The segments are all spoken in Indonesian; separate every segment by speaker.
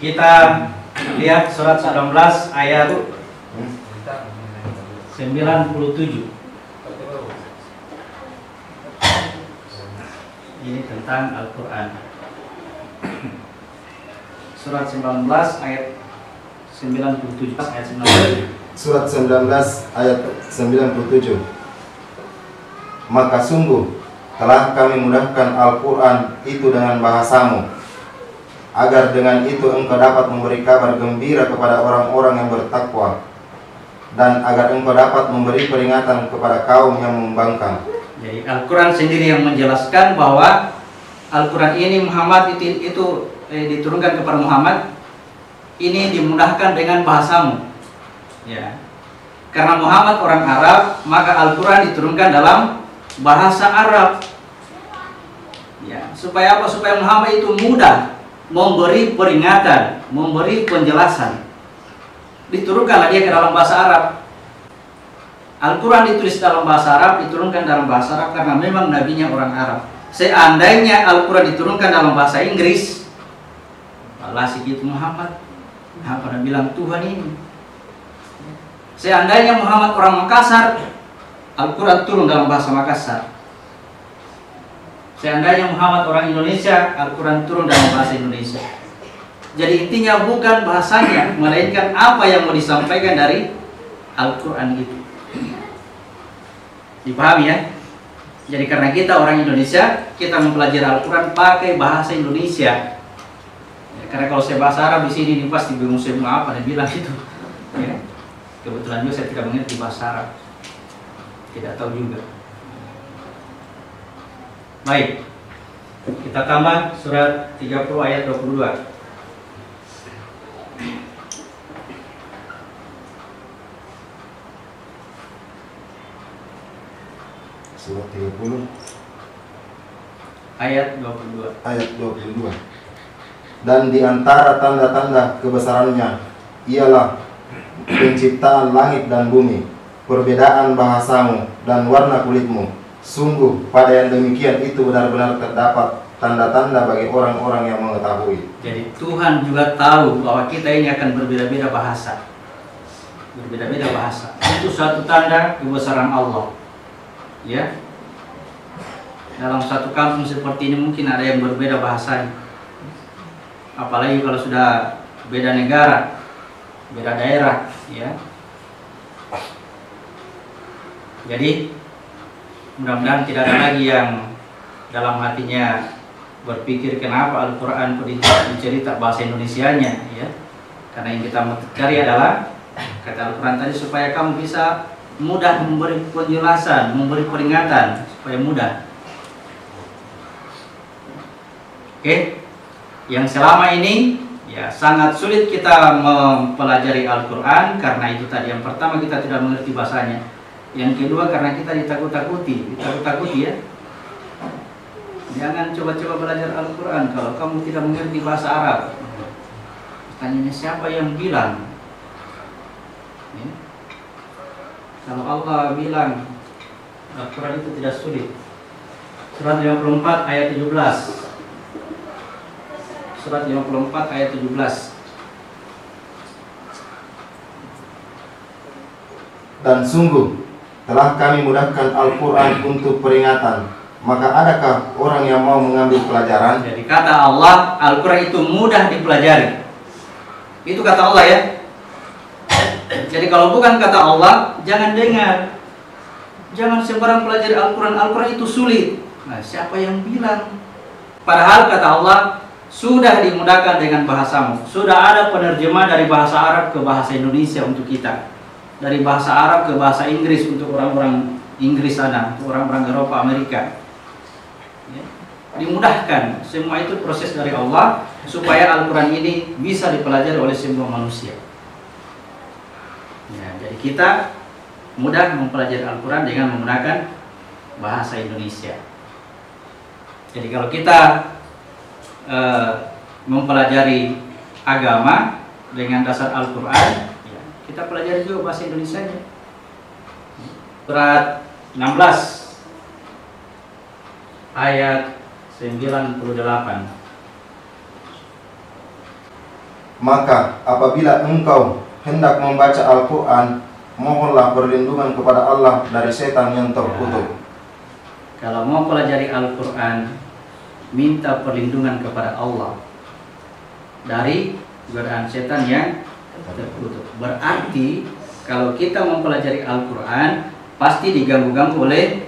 Speaker 1: Kita lihat surat 19 ayat 97. Ini tentang Al-Quran. Surat 19 ayat 97. Ayat 19.
Speaker 2: Surat 19 ayat 97. Maka sungguh telah kami mudahkan Al-Quran itu dengan bahasamu, agar dengan itu engkau dapat memberi kabar gembira kepada orang-orang yang bertakwa, dan agar engkau dapat memberi peringatan kepada kaum yang membangkang.
Speaker 1: Jadi Al-Quran sendiri yang menjelaskan bahwa Al-Quran ini Muhammad itu diturunkan kepada Muhammad, ini dimudahkan dengan bahasamu. Ya. Karena Muhammad orang Arab, maka Al-Quran diturunkan dalam bahasa Arab. Ya, supaya apa? Supaya Muhammad itu mudah memberi peringatan, memberi penjelasan. Diturunkanlah dia ke dalam bahasa Arab. Al-Quran ditulis dalam bahasa Arab, diturunkan dalam bahasa Arab karena memang nabinya orang Arab. Seandainya Al-Quran diturunkan dalam bahasa Inggris, Allah segitu Muhammad, pada bilang Tuhan ini. Seandainya Muhammad orang Makassar, Al-Quran turun dalam bahasa Makassar. Seandainya Muhammad orang Indonesia, Al-Quran turun dalam bahasa Indonesia. Jadi intinya bukan bahasanya, melainkan apa yang mau disampaikan dari Al-Quran itu. Dipahami ya? Jadi karena kita orang Indonesia, kita mempelajari Al-Quran pakai bahasa Indonesia. Ya, karena kalau saya bahasa Arab di sini pasti bingung semua apa dia bilang itu. Ya. Kebetulan juga saya tidak mengerti bahasa Arab, tidak tahu juga. Baik, kita tambah surat 30 ayat 22.
Speaker 2: Surat 30
Speaker 1: ayat 22.
Speaker 2: ayat 22. Dan di antara tanda-tanda kebesarannya ialah penciptaan langit dan bumi, perbedaan bahasamu dan warna kulitmu. Sungguh pada yang demikian itu benar-benar terdapat tanda-tanda bagi orang-orang yang mengetahui.
Speaker 1: Jadi Tuhan juga tahu bahwa kita ini akan berbeda-beda bahasa. Berbeda-beda bahasa. Itu suatu tanda kebesaran Allah. Ya. Dalam satu kampung seperti ini mungkin ada yang berbeda bahasanya. Apalagi kalau sudah beda negara, beda daerah, ya. Jadi mudah-mudahan tidak ada lagi yang dalam hatinya berpikir kenapa Al-Quran mencerita bahasa Indonesianya, ya. Karena yang kita mau cari adalah kata Al-Quran tadi supaya kamu bisa mudah memberi penjelasan, memberi peringatan supaya mudah. Oke, yang selama ini ya sangat sulit kita mempelajari Al-Quran karena itu tadi. Yang pertama kita tidak mengerti bahasanya. Yang kedua karena kita ditakut-takuti ya. Jangan coba-coba belajar Al-Quran kalau kamu tidak mengerti bahasa Arab. Tanyanya siapa yang bilang? Ya. Kalau Allah bilang Al-Quran itu tidak sulit. Surat 54 ayat 17. Surat 54 ayat 17.
Speaker 2: Dan sungguh telah kami mudahkan Al-Quran untuk peringatan, maka adakah orang yang mau mengambil pelajaran?
Speaker 1: Jadi kata Allah, Al-Quran itu mudah dipelajari. Itu kata Allah ya. Jadi kalau bukan kata Allah, jangan dengar. Jangan sembarang pelajari Al-Quran. Al-Quran itu sulit. Nah, siapa yang bilang? Padahal kata Allah, sudah dimudahkan dengan bahasamu. Sudah ada penerjemah dari bahasa Arab ke bahasa Indonesia untuk kita. Dari bahasa Arab ke bahasa Inggris untuk orang-orang Inggris sana, untuk orang-orang Eropa, Amerika. Ya. Dimudahkan. Semua itu proses dari Allah supaya Al-Quran ini bisa dipelajari oleh semua manusia. Ya, jadi kita mudah mempelajari Al-Quran dengan menggunakan bahasa Indonesia. Jadi kalau kita mempelajari agama dengan dasar Al-Quran, ya, kita pelajari juga bahasa Indonesianya. Surat 16 ayat 98.
Speaker 2: Maka apabila engkau hendak membaca Al-Quran, mohonlah perlindungan kepada Allah dari setan yang terkutuk.
Speaker 1: Kalau mau pelajari Al-Quran, minta perlindungan kepada Allah dari godaan setan yang terkutuk. Berarti kalau kita mempelajari Al-Quran, pasti diganggu oleh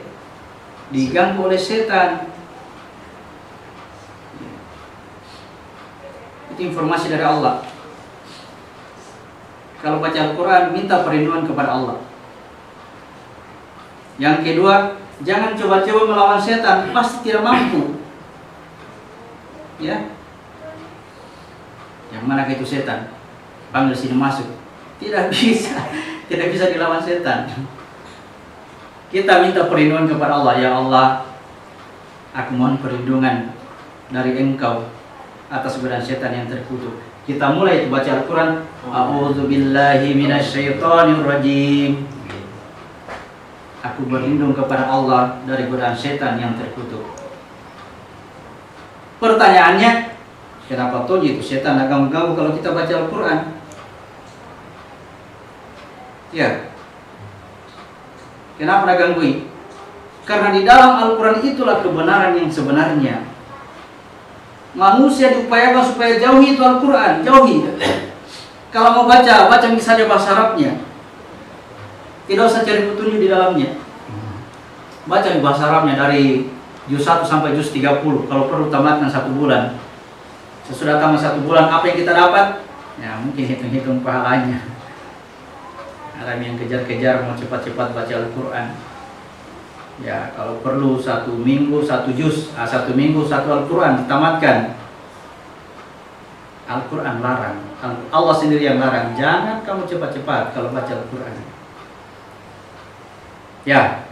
Speaker 1: setan. Itu informasi dari Allah. Kalau baca Al-Quran, minta perlindungan kepada Allah. Yang kedua, jangan coba-coba melawan setan, pasti tidak mampu. Ya, yang mana itu setan? Panggil sini masuk. Tidak bisa, tidak bisa dilawan setan. Kita minta perlindungan kepada Allah. Ya Allah, aku mohon perlindungan dari Engkau atas godaan setan yang terkutuk. Kita mulai baca Al-Quran. A'udzubillahi minasyaitonirrajim. Aku berlindung kepada Allah dari godaan setan yang terkutuk. Pertanyaannya, kenapa tuh itu setan ganggu-ganggu kalau kita baca Al-Quran? Ya, kenapa gangguin? Karena di dalam Al-Quran itulah kebenaran yang sebenarnya. Manusia diupayakan supaya jauhi itu Al-Quran, jauhi. Kalau mau baca misalnya bahasa Arabnya. Tidak usah cari petunjuk di dalamnya. Baca di bahasa Arabnya dari juz 1 sampai juz 30. Kalau perlu tamatkan 1 bulan. Sesudah tamat 1 bulan, apa yang kita dapat? Ya mungkin hitung-hitung pahalanya. Ada yang kejar-kejar mau cepat-cepat baca Al-Quran. Ya kalau perlu 1 minggu 1 juz, 1 minggu 1 Al-Quran ditamatkan. Al-Quran larang. Allah sendiri yang larang. Jangan kamu cepat-cepat kalau baca Al-Quran. Ya,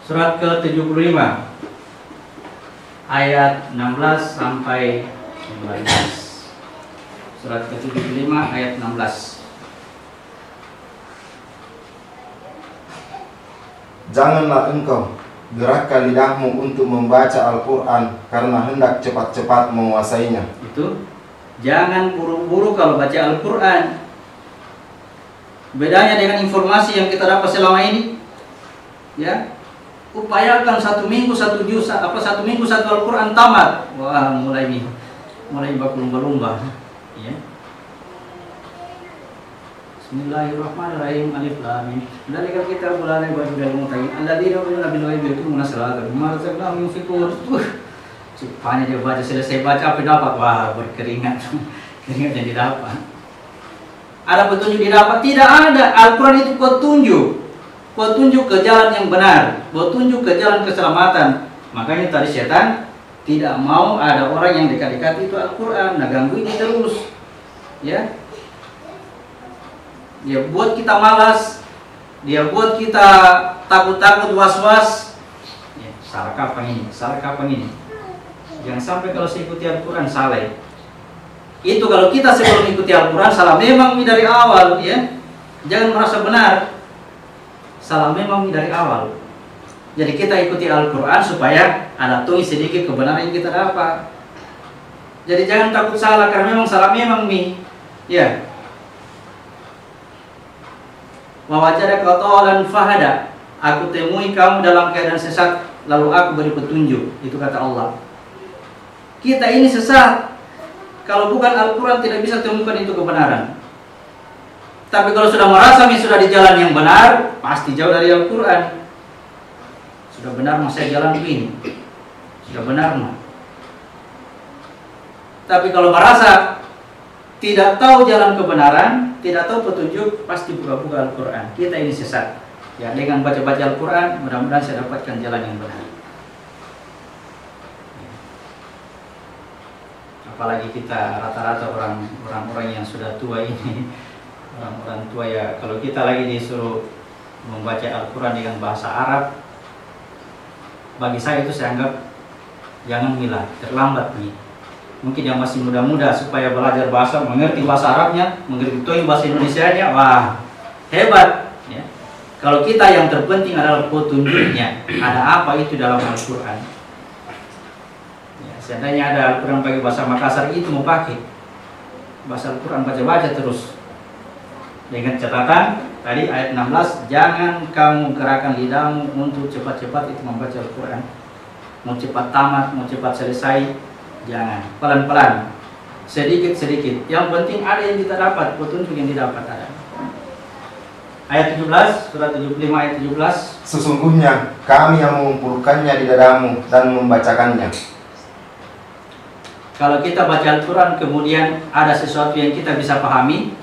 Speaker 1: surat ke-75 ayat 16 sampai 19. Surat ke-75 ayat 16.
Speaker 2: Janganlah engkau gerakkan lidahmu untuk membaca Al-Quran karena hendak cepat-cepat menguasainya.
Speaker 1: Itu jangan buru-buru kalau baca Al-Quran. Bedanya dengan informasi yang kita dapat selama ini. Ya, upayakan 1 minggu 1 juz, 1 minggu 1 Al-Quran tamat. Wah, mulai berlumba-lumba. Ya. Bismillahirrahmanirrahim. Alif lam mim. Dzalika kitabul la raiba fihi hudal lil muttaqin alladzina yu'minuna bil ghaibi wa yuqimuna sholata wa mimma razaqnahum yunfiqun. Cepatnya dia baca, selesai baca apa dapat? Wah, berkeringat. Keringat yang didapat. Ada petunjuk didapat? Tidak ada. Al-Quran itu petunjuk. Petunjuk ke jalan yang benar, petunjuk ke jalan keselamatan. Makanya tadi setan tidak mau ada orang yang dekat-dekat itu Al-Quran. Nah, ganggu ini terus. Ya. Dia buat kita malas, dia buat kita takut-takut, was-was. Ya, salah kapan ini? Salah kapan ini? Jangan sampai kalau saya ikuti Al-Quran salah. Itu kalau kita sebelum ikuti Al-Quran salah memang dari awal, ya. Jangan merasa benar. Salah memang dari awal. Jadi kita ikuti Al-Quran supaya ada tuh sedikit kebenaran yang kita dapat. Jadi jangan takut salah karena memang salah memang nih. Ya. Wa wajadaka dhalan fahada. Aku temui kamu dalam keadaan sesat, lalu aku beri petunjuk. Itu kata Allah. Kita ini sesat. Kalau bukan Al-Quran tidak bisa temukan itu kebenaran. Tapi kalau sudah merasa sudah di jalan yang benar, pasti jauh dari Al-Quran. Sudah benar mah saya jalan begini. Sudah benar mah. Tapi kalau merasa tidak tahu jalan kebenaran, tidak tahu petunjuk, pasti buka-buka Al-Quran. Kita ini sesat. Ya, dengan baca-baca Al-Quran, mudah-mudahan saya dapatkan jalan yang benar. Apalagi kita rata-rata orang-orang yang sudah tua ini. Orang-orang tua ya, kalau kita lagi disuruh membaca Al-Quran dengan bahasa Arab, bagi saya itu saya anggap jangan milah, terlambat nih. Mungkin yang masih muda-muda supaya belajar bahasa, mengerti bahasa Arabnya, mengerti bahasa Indonesianya, wah hebat. Ya. Kalau kita yang terpenting adalah petunjuknya, ada apa itu dalam Al-Quran. Ya, seandainya ada Al-Quran pakai bahasa Makassar itu mau pakai. Baca Al-Quran, baca-baca terus. Dengan catatan tadi ayat 16, jangan kamu gerakan lidahmu untuk cepat-cepat itu membaca Al-Quran. Mau cepat tamat, mau cepat selesai, jangan. Pelan-pelan, sedikit-sedikit. Yang penting ada yang kita dapat, petunjuk yang didapat ada. Ayat 17, surah 75 ayat 17.
Speaker 2: Sesungguhnya kami yang mengumpulkannya di dadamu dan membacakannya.
Speaker 1: Kalau kita baca Al-Quran kemudian ada sesuatu yang kita bisa pahami,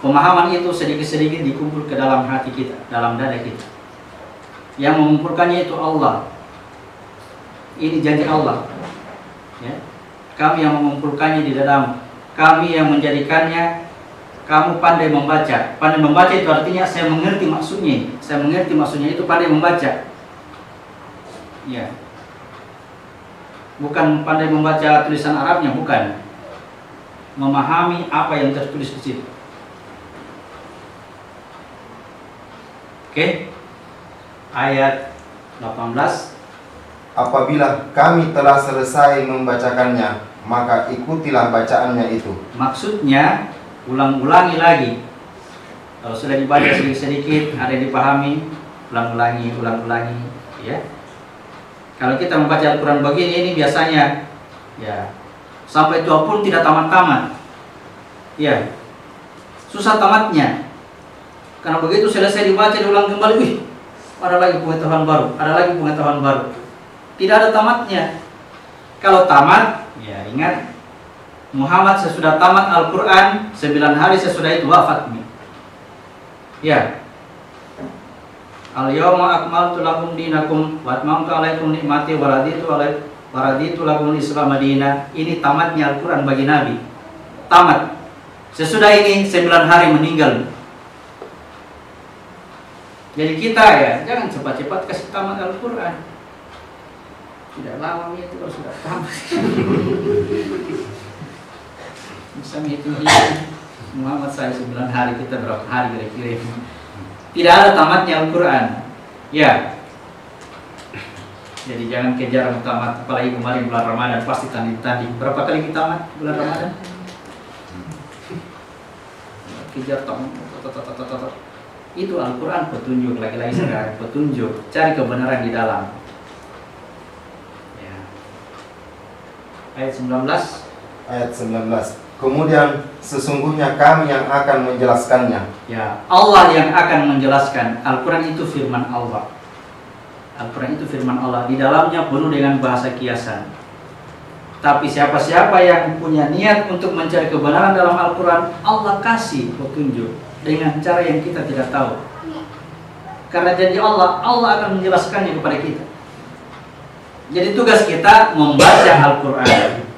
Speaker 1: pemahaman itu sedikit-sedikit dikumpul ke dalam hati kita, dalam dada kita. Yang mengumpulkannya itu Allah. Ini janji Allah. Ya. Kami yang mengumpulkannya di dadamu. Kami yang menjadikannya, kamu pandai membaca. Pandai membaca itu artinya saya mengerti maksudnya. Saya mengerti maksudnya itu pandai membaca. Ya. Bukan pandai membaca tulisan Arabnya, bukan. Memahami apa yang tertulis di situ. Oke. Ayat 18.
Speaker 2: Apabila kami telah selesai membacakannya, maka ikutilah bacaannya itu.
Speaker 1: Maksudnya ulang-ulangi lagi. Kalau sudah dibaca sedikit-sedikit, ada yang dipahami, ulang-ulangi, ya. Kalau kita membaca Al-Quran begini, ini biasanya, ya, sampai tua pun tidak tamat-tamat, ya, susah tamatnya. Karena begitu selesai dibaca, diulang kembali, wih, ada lagi pengetahuan baru, ada lagi pengetahuan baru. Tidak ada tamatnya. Kalau tamat, ya ingat, Muhammad sesudah tamat Al-Quran 9 hari sesudah itu wafat nih. Ya. Al-yawma akmaltu lakum dinakum wa atmamtu alaikum nikmati wa raditu lakum Islam Madinah. Ini tamatnya Al-Quran bagi Nabi. Tamat. Sesudah ini 9 hari meninggal. Jadi kita ya jangan cepat-cepat kasih tamat Al-Quran. Tidak lama itu kalau sudah tamat. Bisa menghitung Muhammad saya 9 hari, kita berapa hari kira-kira. Tidak ada tamatnya Al-Quran. Ya. Jadi jangan kejar tamat. Apalagi kemarin bulan Ramadan pasti tanding-tanding. Berapa kali kita tamat bulan Ramadan? Kejar tamat. Itu Al-Quran petunjuk, lagi-lagi sekarang petunjuk. Cari kebenaran di dalam. Ya. Ayat 19.
Speaker 2: Ayat 19. Kemudian sesungguhnya kami yang akan menjelaskannya.
Speaker 1: Ya, Allah yang akan menjelaskan. Al-Quran itu firman Allah. Al-Quran itu firman Allah. Di dalamnya penuh dengan bahasa kiasan. Tapi siapa-siapa yang punya niat untuk mencari kebenaran dalam Al-Quran, Allah kasih petunjuk dengan cara yang kita tidak tahu. Karena janji Allah, Allah akan menjelaskannya kepada kita. Jadi tugas kita membaca Al-Quran.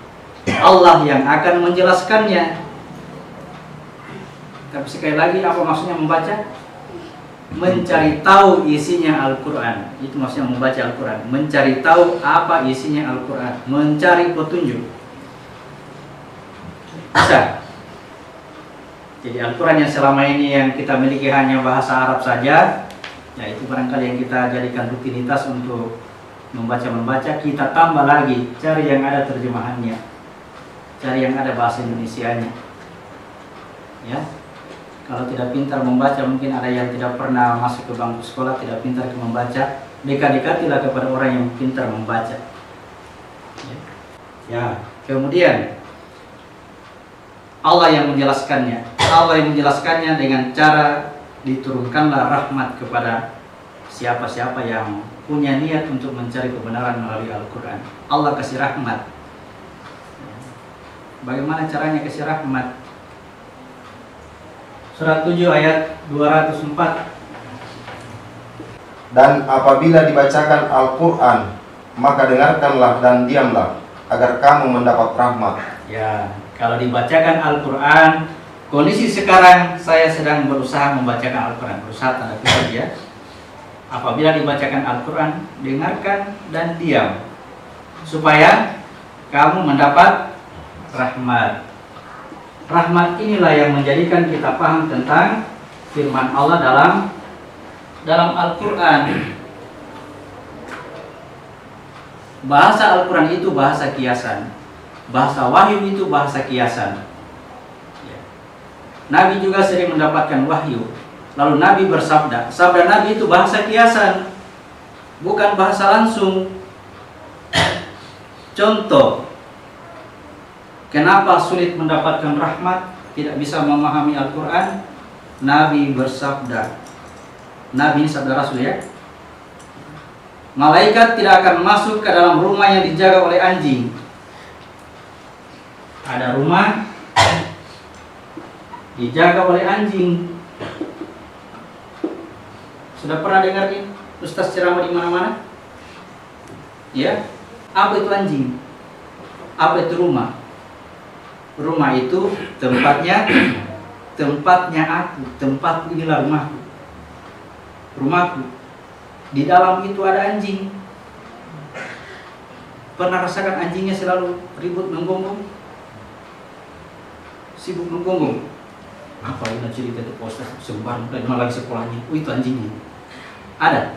Speaker 1: Allah yang akan menjelaskannya. Tapi sekali lagi, apa maksudnya membaca? Mencari tahu isinya Al-Quran. Itu maksudnya membaca Al-Quran. Mencari tahu apa isinya Al-Quran. Mencari petunjuk. Bisa. Jadi Al-Quran yang selama ini yang kita miliki hanya bahasa Arab saja, ya itu barangkali yang kita jadikan rutinitas untuk membaca-membaca. Kita tambah lagi, cari yang ada terjemahannya. Cari yang ada bahasa Indonesianya. Ya. Kalau tidak pintar membaca, mungkin ada yang tidak pernah masuk ke bangku sekolah, tidak pintar membaca, dekat-dekatilah kepada orang yang pintar membaca. Ya. Kemudian Allah yang menjelaskannya. Allah yang menjelaskannya dengan cara diturunkanlah rahmat kepada siapa-siapa yang punya niat untuk mencari kebenaran melalui Al-Quran. Allah kasih rahmat. Bagaimana caranya kasih rahmat? Surat 7 ayat 204.
Speaker 2: Dan apabila dibacakan Al-Quran, maka dengarkanlah dan diamlah, agar kamu mendapat rahmat.
Speaker 1: Ya, kalau dibacakan Al-Quran, kondisi sekarang saya sedang berusaha membacakan Al-Quran, berusaha tanda kutip ya. Apabila dibacakan Al-Quran, dengarkan dan diam, supaya kamu mendapat rahmat. Rahmat inilah yang menjadikan kita paham tentang firman Allah dalam Al-Quran. Bahasa Al-Quran itu bahasa kiasan. Bahasa wahyu itu bahasa kiasan. Nabi juga sering mendapatkan wahyu. Lalu Nabi bersabda. Sabda Nabi itu bahasa kiasan, bukan bahasa langsung. Contoh, kenapa sulit mendapatkan rahmat, tidak bisa memahami Al-Quran? Nabi bersabda. Nabi ini sabda Rasul ya. Malaikat tidak akan masuk ke dalam rumah yang dijaga oleh anjing. Ada rumah dijaga oleh anjing. Sudah pernah dengar ini Ustaz ceramah di mana-mana? Ya, apa itu anjing? Apa itu rumah? Rumah itu tempatnya aku, tempat inilah rumahku. Rumahku. Di dalam itu ada anjing. Pernah rasakan anjingnya selalu ribut menggonggong? Sibuk menggonggong. Apa ini cerita itu poster sebar dan malah sekolahnya? Oh, itu anjingnya. Ada.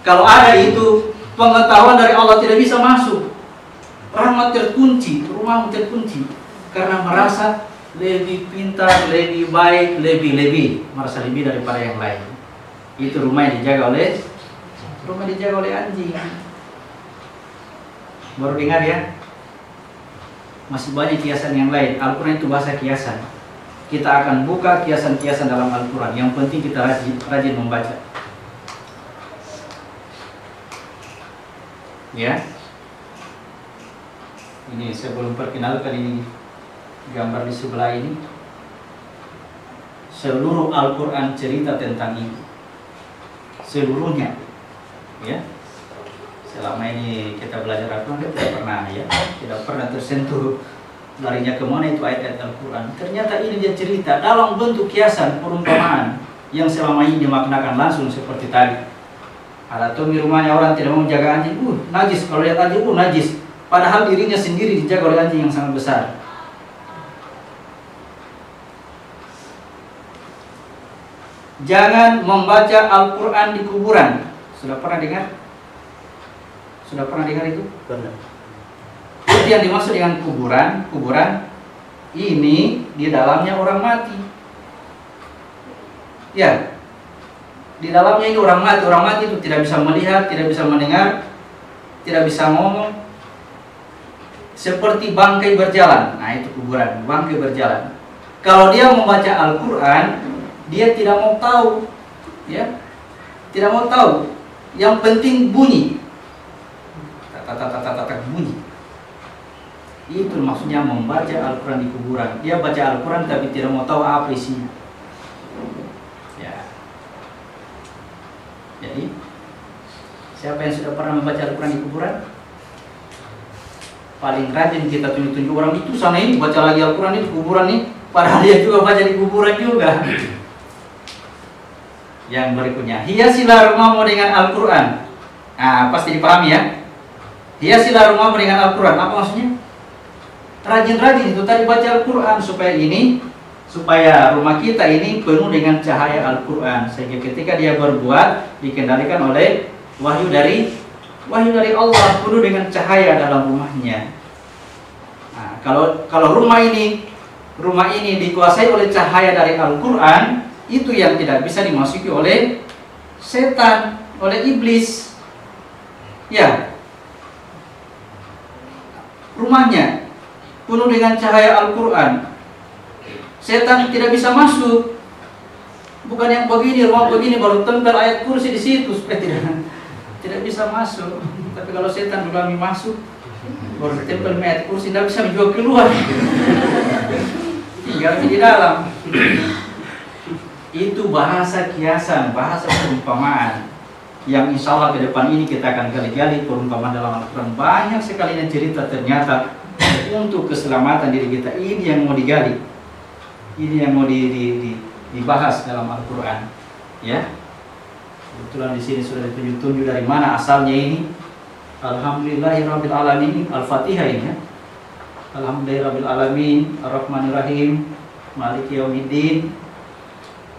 Speaker 1: Kalau ada itu pengetahuan dari Allah tidak bisa masuk. Rahmat terkunci, rumahmu terkunci karena merasa lebih pintar, lebih baik, lebih merasa lebih daripada yang lain. Itu rumah yang dijaga oleh anjing. Baru dengar ya? Masih banyak kiasan yang lain. Al-Quran itu bahasa kiasan. Kita akan buka kiasan-kiasan dalam Al-Quran. Yang penting kita rajin membaca. Ya. Ini saya belum perkenalkan ini gambar di sebelah ini. Seluruh Al-Quran cerita tentang ini. Seluruhnya. Ya. Selama ini kita belajar Al-Quran tidak pernah tersentuh larinya kemana itu ayat-ayat Al-Quran. Ternyata ini dia cerita dalam bentuk kiasan, perumpamaan yang selama ini dimaknakan langsung seperti tadi. Ada tuh di rumahnya orang tidak mau menjaga anjing, najis. Kalau lihat anjing, najis. Padahal dirinya sendiri dijaga oleh anjing yang sangat besar. Jangan membaca Al-Quran di kuburan. Sudah pernah dengar? Sudah pernah dengar itu?
Speaker 3: Pernah.
Speaker 1: Itu yang dimaksud dengan kuburan. Kuburan ini di dalamnya orang mati. Ya, di dalamnya ini orang mati. Orang mati itu tidak bisa melihat, tidak bisa mendengar, tidak bisa ngomong. Seperti bangkai berjalan. Nah itu kuburan, bangkai berjalan. Kalau dia membaca Al-Quran, dia tidak mau tahu, ya, tidak mau tahu. Yang penting bunyi. Bunyi. Itu maksudnya membaca Al-Quran di kuburan. Dia baca Al-Quran tapi tidak mau tahu apa isinya. Ya. Jadi siapa yang sudah pernah membaca Al-Quran di kuburan? Paling rajin kita tunjuk-tunjuk orang itu sana ini baca lagi Al-Quran di kuburan nih. Padahal dia juga baca di kuburan juga. Yang berikutnya, hiasilah rumahmu dengan Al-Quran. Nah, pasti dipahami ya. Hiasilah rumahmu dengan Al-Quran. Apa maksudnya? Rajin-rajin itu tadi baca Al-Quran supaya rumah kita ini penuh dengan cahaya Al-Quran. Sehingga ketika dia berbuat dikendalikan oleh wahyu dari Allah, penuh dengan cahaya dalam rumahnya. Nah, kalau rumah ini dikuasai oleh cahaya dari Al-Quran, itu yang tidak bisa dimasuki oleh setan, oleh iblis. Ya. Rumahnya penuh dengan cahaya Al-Quran, setan tidak bisa masuk. Bukan yang begini, rumah begini baru tempel ayat kursi di situ supaya tidak bisa masuk. Tapi kalau setan dulu masuk, baru tempel ayat kursi, tidak bisa juga keluar. Tinggal di dalam. Itu bahasa kiasan, bahasa perumpamaan. Yang insya Allah ke depan ini kita akan gali-gali perumpamaan dalam Al-Quran. Banyak sekali yang cerita ternyata untuk keselamatan diri kita. Ini yang mau digali, ini yang mau dibahas dalam Al-Quran. Ya, kebetulan di sini sudah ditunjuk-tunjuk dari mana asalnya ini. Alhamdulillahirabbil alamin. Al-Fatihah ini ya. Alhamdulillahirabbil alamin, Ar-Rahmanir-Rahim, Maliki yaumiddin,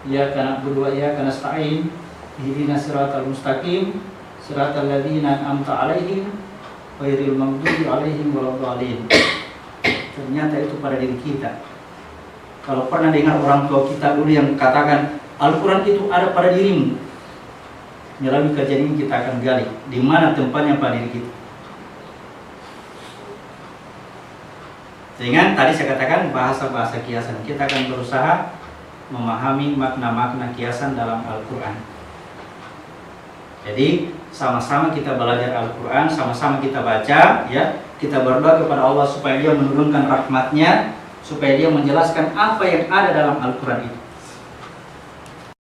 Speaker 1: Iyyaka na'budu wa iyyaka nasta'in, ihdinas siratal mustaqim, siratal ladzina an'amta 'alaihim ghairil maghdubi 'alaihim waladdallin. Ternyata itu pada diri kita. Kalau pernah dengar orang tua kita dulu yang katakan Al-Quran itu ada pada dirimu, melalui kajian ini kita akan gali di mana tempatnya pada diri kita. Sehingga tadi saya katakan bahasa-bahasa kiasan, kita akan berusaha memahami makna-makna kiasan dalam Al-Quran. Jadi sama-sama kita belajar Al-Quran, sama-sama kita baca, ya. Kita berdoa kepada Allah supaya Dia menurunkan rahmat-Nya, supaya Dia menjelaskan apa yang ada dalam Al-Quran itu.